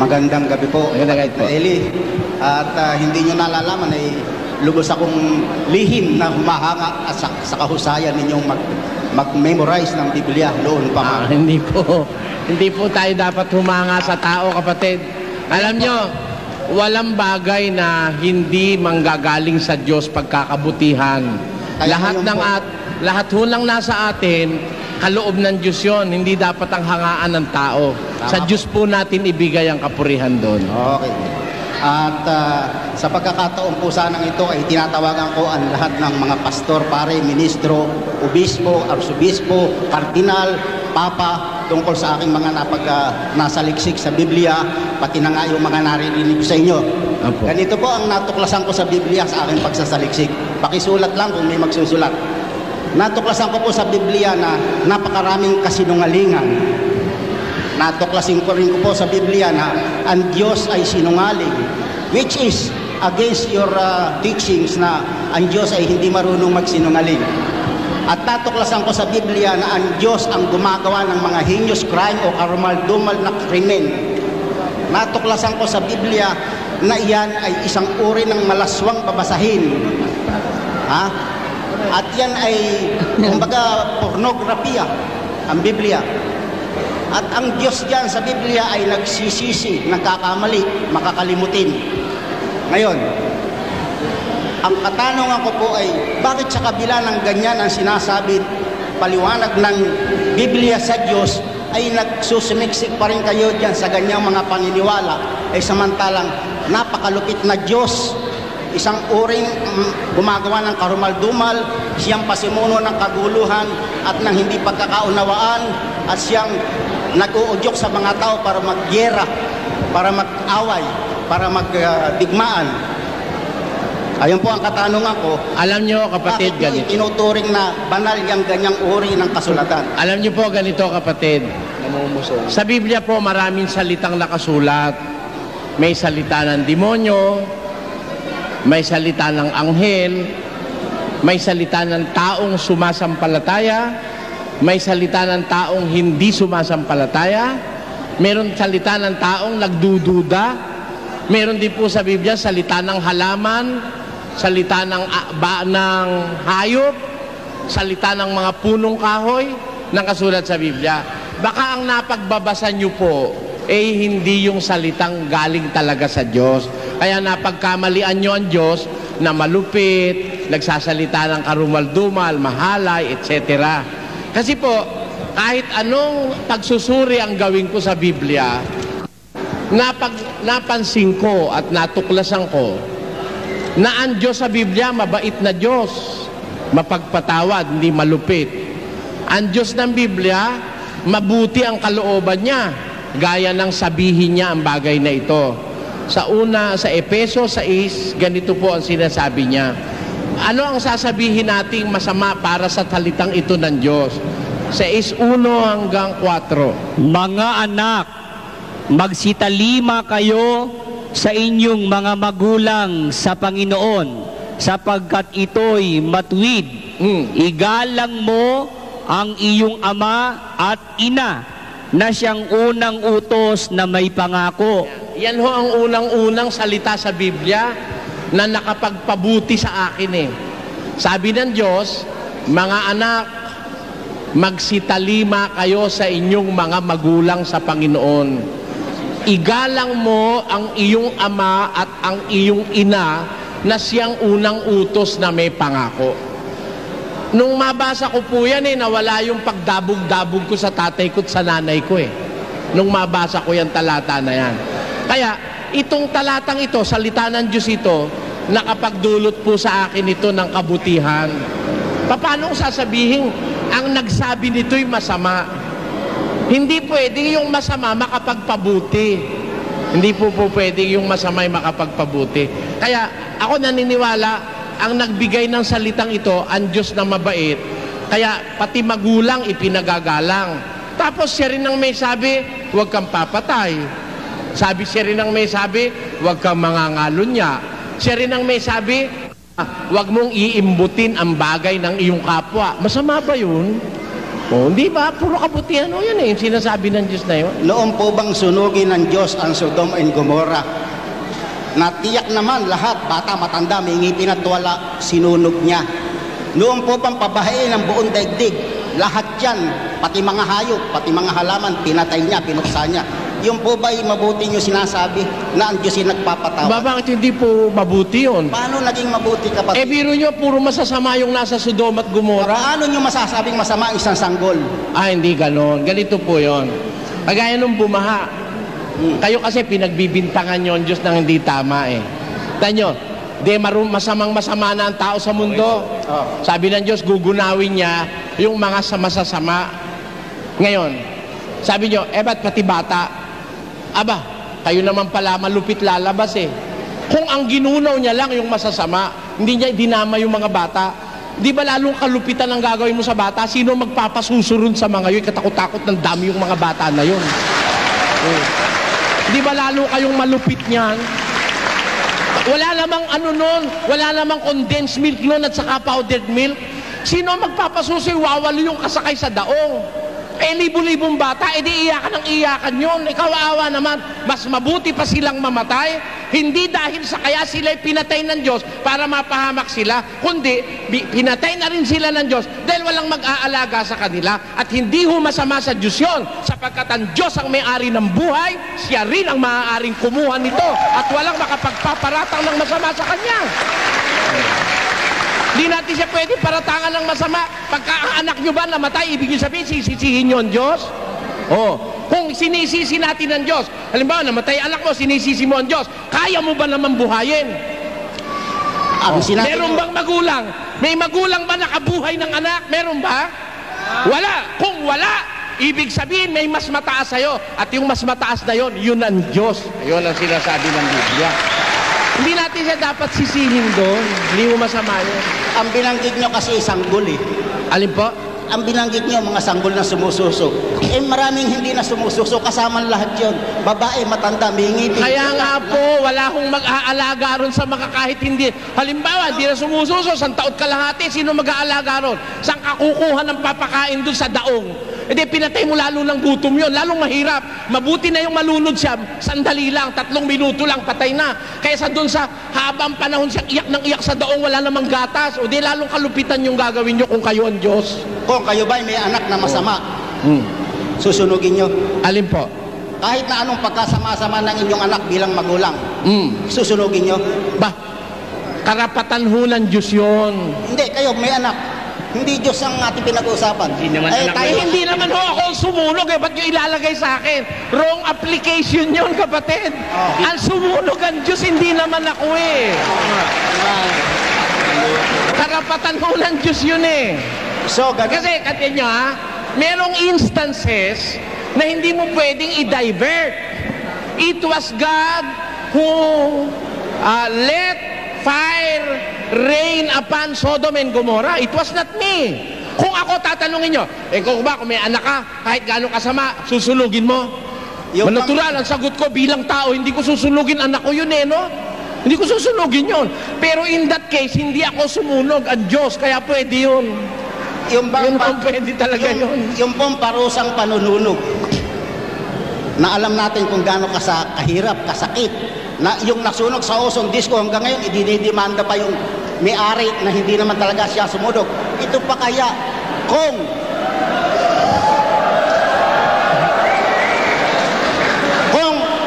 Magandang gabi po. Magandang gabi po. Eli. At hindi nyo nalalaman ay lubos akong lihim na humahanga sa kahusayan ninyong mag-memorize ng Biblia noon pa. Hindi po. Hindi po tayo dapat humanga sa tao, kapatid. Alam nyo, walang bagay na hindi manggagaling sa Diyos pagkakabutihan. Lahat ho lang nasa atin, kaloob ng Diyos yun. Hindi dapat ang hangaan ng tao. Sa Diyos po natin ibigay ang kapurihan doon. Okay. At sa pagkakataon po sanang ito ay tinatawagan ko ang lahat ng mga pastor, pare, ministro, obispo, arsobispo, kardinal, papa, tungkol sa aking mga nasaliksik sa Biblia, pati na nga yung mga naririnig sa inyo. Apo. Ganito po ang natuklasan ko sa Biblia sa aking pagsasaliksik. Pakisulat lang kung may magsusulat. Natuklasan ko po sa Biblia na napakaraming kasinungalingan. Natuklasin ko rin po sa Biblia na ang Diyos ay sinungaling, which is against your teachings na ang Diyos ay hindi marunong magsinungaling. At natuklasan ko sa Biblia na ang Diyos ang gumagawa ng mga heinous crime o karumal-dumal na krimen. Natuklasan ko sa Biblia na iyan ay isang uri ng malaswang babasahin. At yan ay, kumbaga, pornografiya, ang Biblia. At ang Diyos diyan sa Biblia ay nagsisisi, nagkakamali, makakalimutin. Ngayon, ang katanungan ko po ay, bakit sa kabila ng ganyan ang sinasabi, paliwanag ng Biblia sa Diyos, ay nagsusumiksik pa rin kayo diyan sa ganyang mga paniniwala, ay samantalang napakalupit na Diyos, isang uring gumagawa ng karumal-dumal, siyang pasimuno ng kaguluhan at ng hindi pagkakaunawaan, at siyang nag-uudyok sa mga tao para magyera, para mag-away, para magdigmaan. Ayun po ang katanungan ko. Alam nyo, kapatid, ganito. Bakit tinuturing na banal yung ganyang uri ng kasulatan? Alam nyo po, ganito, kapatid. Sa Biblia po, maraming salitang nakasulat. May salita ng demonyo, may salita ng anghel, may salita ng taong sumasampalataya, may salita ng taong hindi sumasampalataya, meron salita ng taong nagdududa, meron din po sa Biblia salita ng halaman, salita ng hayop, salita ng mga punong kahoy, nakasulat sa Biblia. Baka ang napagbabasa nyo po hindi yung salitang galing talaga sa Diyos. Kaya napagkamalian nyo ang Diyos na malupit, nagsasalita ng karumal-dumal, mahalay, etc. Kasi po, kahit anong pagsusuri ang gawin ko sa Biblia, napansin ko at natuklasan ko na ang Diyos sa Biblia, mabait na Diyos, mapagpatawad, hindi malupit. Ang Diyos ng Biblia, mabuti ang kalooban niya, gaya ng sabihin niya ang bagay na ito. Sa Efeso 6, ganito po ang sinasabi niya. Ano ang sasabihin nating masama para sa salitang ito ng Diyos? 6:1 hanggang 4. Mga anak, magsitalima kayo sa inyong mga magulang sa Panginoon, sapagkat ito'y matuwid. Igalang mo ang iyong ama at ina, na siyang unang utos na may pangako. Yan ho ang unang-unang salita sa Biblia na nakapagpabuti sa akin Sabi ng Diyos, mga anak, magsitalima kayo sa inyong mga magulang sa Panginoon. Igalang mo ang iyong ama at ang iyong ina, na siyang unang utos na may pangako. Nung mabasa ko po yan nawala yung pagdabog-dabog ko sa tatay ko at sa nanay ko Nung mabasa ko yung talata na yan. Kaya, itong talatang ito, salita ng Diyos ito, nakapagdulot po sa akin ito ng kabutihan. Paano sasabihin, ang nagsabi nito'y masama? Hindi pwede yung masama makapagpabuti. Hindi po pwede yung masama'y makapagpabuti. Kaya, ako naniniwala, ang nagbigay ng salitang ito, ang Diyos na mabait. Kaya, pati magulang ipinagagalang. Tapos siya rin ang may sabi, huwag kang papatay. Siya rin ang may sabi, huwag kang mangangalunya. Siya rin ang may sabi, huwag mong iimbutin ang bagay ng iyong kapwa. Masama ba yun? O, di ba? Puro kabutihan o yun eh. Yung sinasabi ng Diyos na yun. Noon po bang sunugin ng Diyos ang Sodom and Gomorrah? Natiyak naman lahat, bata, matanda, may ngipin at wala, sinunog niya. Noon po bang pabahain ang buong daigdig? Lahat yan, pati mga hayop, pati mga halaman, pinatay niya, pinuksa niya. Yung po ba mabuti niyo sinasabi na ang Diyos ay nagpapatawad? Bakit hindi po mabuti yun? Paano naging mabuti, kapatid? Biro nyo, puro masasama yung nasa Sodom at Gomorrah. Paano niyo masasabing masama ang isang sanggol? Hindi ganon. Ganito po yon. Kagaya nung bumaha. Kayo kasi pinagbibintangan nyo ang Diyos ng hindi tama eh. Tanyo, masamang-masama na ang tao sa mundo. Sabi ng Diyos, gugunawin niya yung mga masasama. Ngayon, sabi nyo, ba't pati bata? Aba, kayo naman pala malupit lalabas eh. Kung ang ginunaw niya lang yung masasama, hindi niya dinama yung mga bata, di ba lalong kalupitan ang gagawin mo sa bata? Sino magpapasusurun sa mga yun? Katakot-takot ng dami yung mga bata na yun. Di ba lalo kayong malupit niyan? Wala namang wala namang condensed milk nun at saka powdered milk. Sino magpapasusoy? Wawalo yung kasakay sa daong. Libo-libong bata, di iyakan ng iyakan yun. Ikaw awa naman, mas mabuti pa silang mamatay, hindi dahil sa kaya sila'y pinatay ng Diyos para mapahamak sila, kundi pinatay na rin sila ng Diyos dahil walang mag-aalaga sa kanila. At hindi masama sa Diyos yun, sapagkat ang Diyos ang may-ari ng buhay, siya rin ang maaaring kumuha nito at walang makapagpaparatang ng masama sa Kanya. Hindi natin siya pwede paratangan ng masama. Pagka ang anak nyo ba namatay, ibig sabihin, sisisihin nyo ang Diyos? Kung sinisisi natin ang Diyos, halimbawa, namatay anak mo, sinisisi mo ang Diyos, kaya mo ba naman buhayin? Meron bang magulang? May magulang ba nakabuhay ng anak? Meron ba? Wala. Kung wala, ibig sabihin, may mas mataas sa'yo. At yung mas mataas na yon, yun ang Diyos. Yun ang sinasabi ng Biblia. Hindi natin siya dapat sisihin doon. Hindi mo masama yun. Ang binanggit nyo kasi sanggol eh. Alin po? Ang binanggit nyo, mga sanggol na sumususo. Maraming hindi na sumususo. Kasama lahat yun. Babae, matanda, may ngipin. Kaya nga po, wala akong mag-aalaga ron sa mga kahit hindi. Halimbawa, hindi na sumususo, 1 taon kalahati, sino mag-aalaga ron? Saan ka kukuha ng papakain doon sa daong? Pinatay mo lalo ng gutom yun, lalong mahirap. Mabuti na yung malunod siya, sandali lang, 3 minuto lang, patay na. Kaysa doon sa habang panahon siya iyak ng iyak sa daong, wala namang gatas. Lalong kalupitan yung gagawin nyo kung kayo ang Diyos. Kung kayo ba may anak na masama, susunugin nyo? Alin po? Kahit na anong pagkasama-sama ng inyong anak bilang magulang, susunugin nyo? Karapatan ho ng Diyos yun. Hindi, kayo may anak. Hindi Diyos ang ating pinag-uusapan. Hindi naman ho ako sumunog ba't nyo ilalagay sa akin? Wrong application yun, kapatid. Ang sumunog ang Diyos, hindi naman ako eh. Karapatan ho ng Diyos yun eh. Kasi, katin nyo merong instances na hindi mo pwedeng i-divert. It was God who let fire rain upon Sodom and Gomorrah. It was not me. Kung ako tatanungin nyo, kung may anak ka, kahit gano'ng kasama, susunugin mo? Natural, ang sagot ko bilang tao, hindi ko susunugin anak ko yun no? Hindi ko susunugin yun. Pero in that case, hindi ako sumunog ang Diyos, kaya pwede yun. Yun pwede talaga yun. Yung pong parusang panununog, na alam natin kung gaano kahirap, kasakit, na yung nasunog sa Ozone Disco hanggang ngayon, idinidemanda pa yung may-ari na hindi naman talaga siya sumunog. Ito pa kaya kung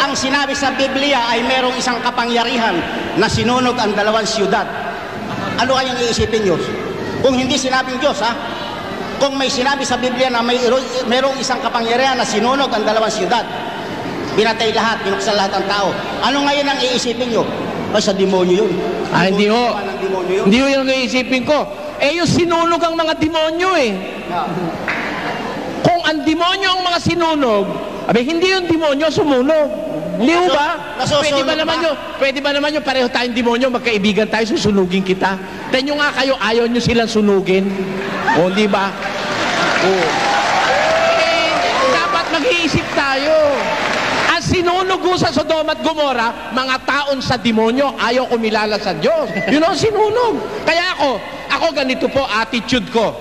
ang sinabi sa Biblia ay merong isang kapangyarihan na sinunog ang 2 siyudad, ano kayang iisipin nyo? Kung hindi sinabing Diyos, kung may sinabi sa Biblia na merong isang kapangyarihan na sinunog ang 2 siyudad, binatay lahat, binuksan lahat ng tao, ano ngayon ang iisipin nyo? Sa demonyo yun. Hindi ho. Hindi ho yung iisipin ko. Yung sinunog ang mga demonyo eh. Kung ang demonyo ang mga sinunog, hindi yung demonyo sumunog. Hindi ho ba? Pwede ba naman yung pareho tayong demonyo, magkaibigan tayo, susunugin kita? Tanyo nga kayo, ayaw nyo silang sunugin. Di ba? Dapat mag-iisip tayo. Ang sinunog sa Sodom at Gomorrah, mga taon sa demonyo, ayaw kumilala sa Diyos. Yun ang sinunog. Kaya ako ganito po, attitude ko.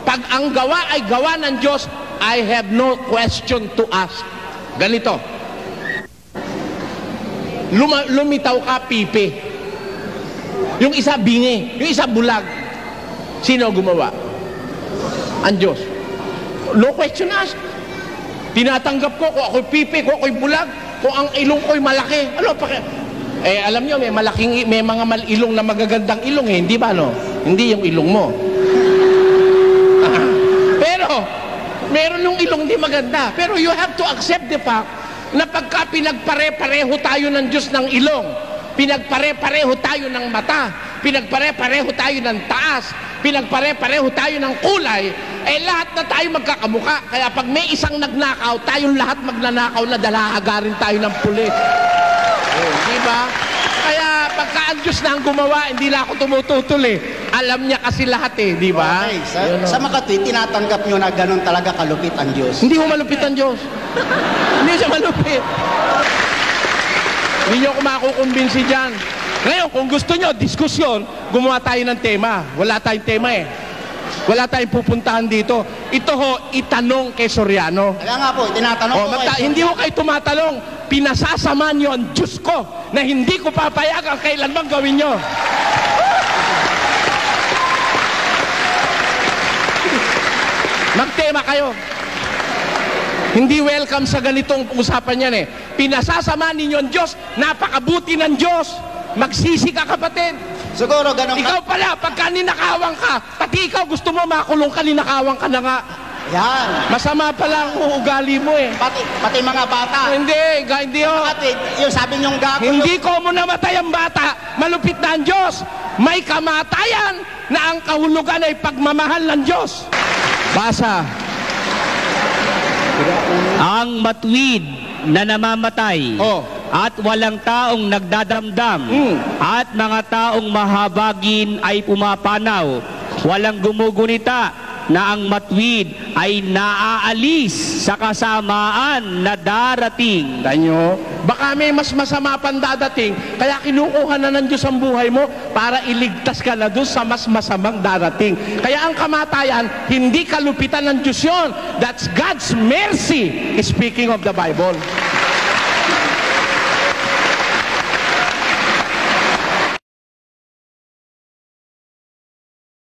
Pag ang gawa ay gawa ng Diyos, I have no question to ask. Ganito. Lumitaw ka, pipi. Yung isa bingi, yung isa bulag. Sino gumawa? Ang Diyos. No question asked. Tinatanggap ko kung ako'y pipi, kung ako'y bulag, kung ang ilong ko'y malaki. Ano pa alam nyo, may mga ilong na magagandang ilong hindi ba, no? Hindi yung ilong mo. Pero, meron yung ilong di maganda. Pero you have to accept the fact na pagka pinagpare-pareho tayo ng Diyos ng ilong, pinagpare-pareho tayo ng mata, pinagpare-pareho tayo ng taas, pinagpare-pareho tayo ng kulay, lahat na tayo magkakamuka. Kaya pag may isang nagnakaw, tayong lahat magnanakaw na dalahagarin tayo ng pulis. Di ba? Kaya pagka ang Diyos na ang gumawa, hindi na ako tumututol Alam niya kasi lahat di ba? Okay. Sa makatwid, tinatanggap nyo na ganun talaga kalupit ang Diyos. Hindi ko malupit ang Diyos. Hindi siya malupit. Hindi nyo ako makukumbinsi dyan. Ngayon, kung gusto nyo, diskusyon, gumawa tayo ng tema. Wala tayong tema Wala tayong pupuntahan dito. Ito itanong kay Soriano. Kaya nga po, tinatanong ko kay hindi ko kayo tumatalong. Pinasasama nyo ang Diyos ko na hindi ko papayagan kailanman gawin nyo. Magtema kayo. Hindi welcome sa ganitong usapan yan Pinasasama ninyo ang Diyos, napakabuti ng Diyos. Magsisi ka, kapatid. Siguro ganun Ikaw pala, pagka ninakawang ka, pati ikaw gusto mo makulong ka, ninakawang ka na nga. Yan. Masama pala ang uugali mo Pati mga bata. Hindi Kapatid, yung sabi niyong gago. Hindi ko mo namatay ang bata, malupit na ang Diyos. May kamatayan na ang kahulugan ay pagmamahal ng Diyos. Basa. Ang matuwid na namamatay at walang taong nagdadamdam at mga taong mahabagin ay pumapanaw, walang gumugunita na ang matuwid ay naaalis sa kasamaan na darating. Danyo, baka may mas masama pang dadating, kaya kinukuha na ng Diyos ang buhay mo para iligtas ka na doon sa mas masamang darating. Kaya ang kamatayan, hindi kalupitan ng Diyos yun. That's God's mercy, speaking of the Bible.